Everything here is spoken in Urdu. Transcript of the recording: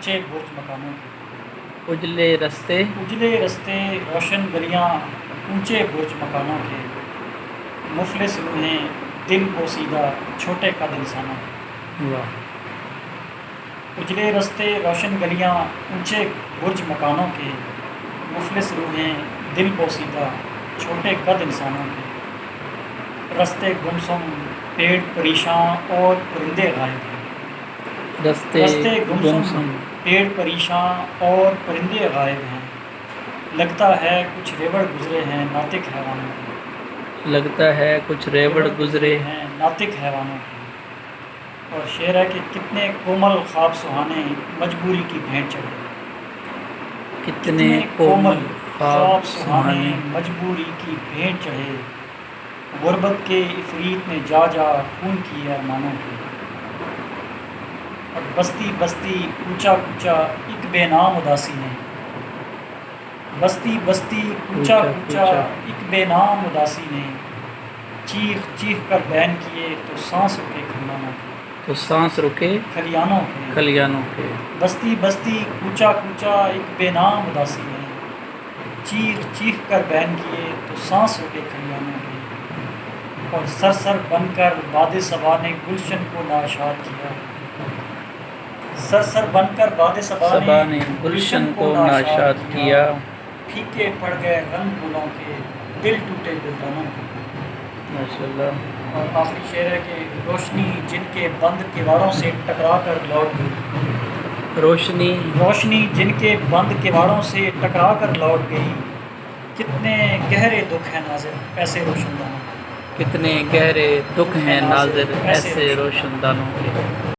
اونچے برج مکانوں کے، اجلے رستے روشن گلیاں اونچے برج مکانوں کے، مفلس روحیں دل بوسیدہ چھوٹے قد انسانوں کے۔ واہ اجلے رستے روشن گلیاں اونچے برج مکانوں کے، مفلس روحیں دل بوسیدہ چھوٹے قد انسانوں کے۔ رستے گمسم پیڑ پریشاں اور پرندے غائب ہیں، رستے گمسم پیڑ پریشاں اور پرندے غائب ہیں، لگتا ہے کچھ ریوڑ گزرے ہیں ناطق حیوانوں کے، ناطق حیوانوں کے۔ اور شعر ہے کہ کتنے کومل خواب سہانے مجبوری کی بھینٹ چڑھے، کتنے کومل خواب سہانے مجبوری کی بھینٹ چڑھے، غربت کے عفریت نے جا جا خون کیے ارمانوں کے۔ اور بستی بستی کوچا کوچا ایک بے نام اداسی نے، بستی بستی کوچا کوچا ایک بے نام اداسی نے، چیخ چیخ کر بین کیے تو سانس رکے کھلیانوں کے۔ بستی بستی کوچا کوچا ایک بے نام اداسی نے، چیخ چیخ کر بین کیے تو سانس رکے کھلیانوں کے۔ اور سرسر بن کر باد صبا نے گلشن کو ناشاد کیا، سرسر بن کر باد صبا نے گلشن کو ناشاد کیا، پھیکے پڑ گئے رنگ گلوں کے دل ٹوٹے گلدانوں کے۔ ماشاءاللہ۔ اور آخری شعر ہے کہ روشنی جن کے بند کواڑوں سے ٹکرا کر لوٹ گئی، روشنی جن کے بند کواڑوں سے ٹکرا کر لوٹ گئی، کتنے گہرے دکھ ہیں ناظر ایسے روشن دانوں کے، کتنے گہرے دکھ ہیں ناظر ایسے روشن دانوں کے۔